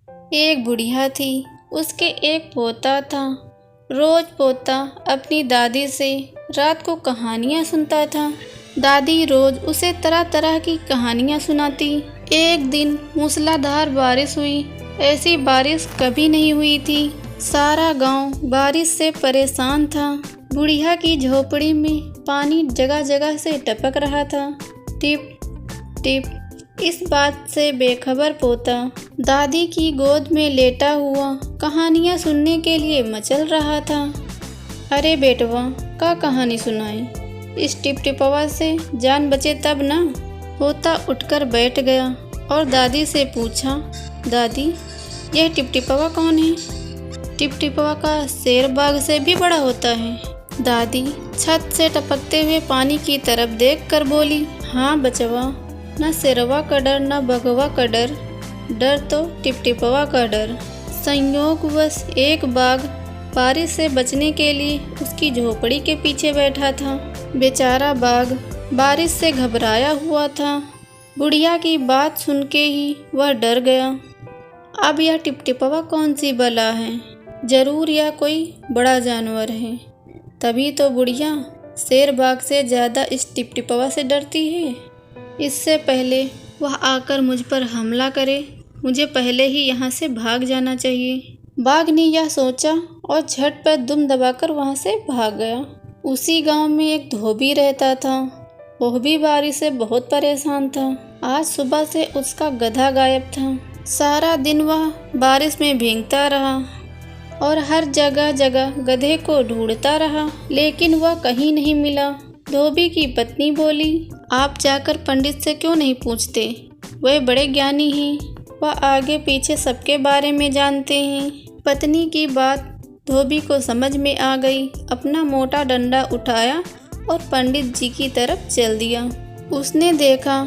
एक बुढ़िया थी, उसके एक पोता था। रोज पोता अपनी दादी से रात को कहानियाँ सुनता था। दादी रोज उसे तरह तरह की कहानियाँ सुनाती। एक दिन मूसलाधार बारिश हुई। ऐसी बारिश कभी नहीं हुई थी। सारा गांव बारिश से परेशान था। बुढ़िया की झोपड़ी में पानी जगह जगह से टपक रहा था। Tip tip. इस बात से बेखबर पोता दादी की गोद में लेटा हुआ कहानियाँ सुनने के लिए मचल रहा था। अरे बेटवा, का कहानी सुनाए? इस टिपटिपवा से जान बचे तब ना। पोता उठकर बैठ गया और दादी से पूछा, दादी यह टिपटिपवा कौन है? टिपटिपवा का शेर बाघ से भी बड़ा होता है। दादी छत से टपकते हुए पानी की तरफ देखकर बोली, हाँ बचवा, न शेरवा का डर न बघवा का डर, डर तो टिपटिपवा का डर। संयोगवश एक बाघ बारिश से बचने के लिए उसकी झोपड़ी के पीछे बैठा था। बेचारा बाघ बारिश से घबराया हुआ था। बुढ़िया की बात सुन के ही वह डर गया। अब यह टिपटिपवा कौन सी बला है? जरूर यह कोई बड़ा जानवर है। तभी तो बुढ़िया शेर बाघ से ज़्यादा इस टिपटिपवा से डरती है। इससे पहले वह आकर मुझ पर हमला करे, मुझे पहले ही यहाँ से भाग जाना चाहिए। बाघ ने यह सोचा और झटपट दुम दबाकर वहाँ से भाग गया। उसी गांव में एक धोबी रहता था। वह भी बारिश से बहुत परेशान था। आज सुबह से उसका गधा गायब था। सारा दिन वह बारिश में भीगता रहा और हर जगह जगह गधे को ढूंढता रहा, लेकिन वह कहीं नहीं मिला। धोबी की पत्नी बोली, आप जाकर पंडित से क्यों नहीं पूछते? वह बड़े ज्ञानी हैं, वह आगे पीछे सबके बारे में जानते हैं। पत्नी की बात धोबी को समझ में आ गई। अपना मोटा डंडा उठाया और पंडित जी की तरफ चल दिया। उसने देखा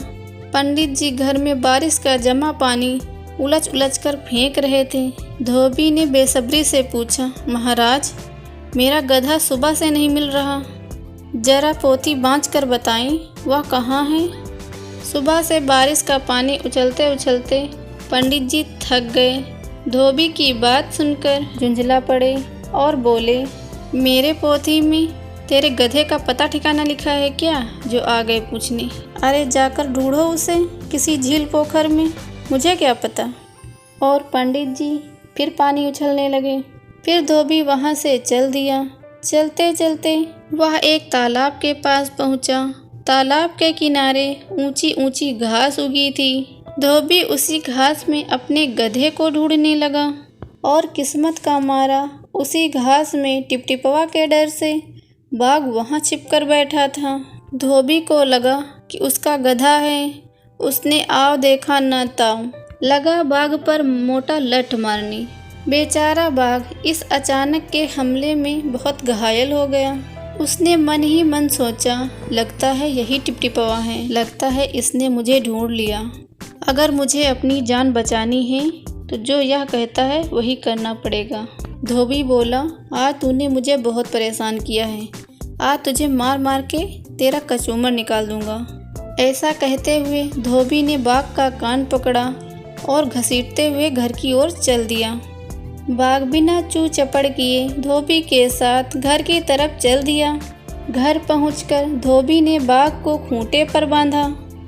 पंडित जी घर में बारिश का जमा पानी उलझ उलझ कर फेंक रहे थे। धोबी ने बेसब्री से पूछा, महाराज, मेरा गधा सुबह से नहीं मिल रहा, जरा पोथी बाँच कर बताएं वह कहाँ है? सुबह से बारिश का पानी उछलते उछलते पंडित जी थक गए। धोबी की बात सुनकर झुंझला पड़े और बोले, मेरे पोथी में तेरे गधे का पता ठिकाना लिखा है क्या जो आ गए पूछने? अरे जाकर ढूंढो उसे किसी झील पोखर में, मुझे क्या पता। और पंडित जी फिर पानी उछलने लगे। फिर धोबी वहाँ से चल दिया। चलते चलते वह एक तालाब के पास पहुँचा। तालाब के किनारे ऊंची ऊंची घास उगी थी। धोबी उसी घास में अपने गधे को ढूंढने लगा और किस्मत का मारा उसी घास में टिपटिपवा के डर से बाघ वहाँ छिपकर बैठा था। धोबी को लगा कि उसका गधा है। उसने आव देखा न ताव, लगा बाघ पर मोटा लठ मारने। बेचारा बाघ इस अचानक के हमले में बहुत घायल हो गया। उसने मन ही मन सोचा, लगता है यही टिपटिपवा है, लगता है इसने मुझे ढूंढ लिया। अगर मुझे अपनी जान बचानी है तो जो यह कहता है वही करना पड़ेगा। धोबी बोला, आज तूने मुझे बहुत परेशान किया है, आज तुझे मार मार के तेरा कचूमर निकाल दूंगा। ऐसा कहते हुए धोबी ने बाघ का कान पकड़ा और घसीटते हुए घर की ओर चल दिया। बाघ बिना चू चपड़ किए धोबी के साथ घर की तरफ चल दिया। घर पहुंचकर धोबी ने बाघ को खूंटे पर बांधा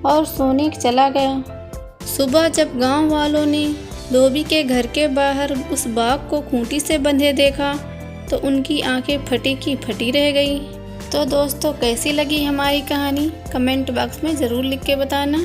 और सोने चला गया। सुबह जब गांव वालों ने धोबी के घर के बाहर उस बाघ को खूंटी से बंधे देखा तो उनकी आंखें फटी की फटी रह गई। तो दोस्तों, कैसी लगी हमारी कहानी? कमेंट बॉक्स में ज़रूर लिख के बताना।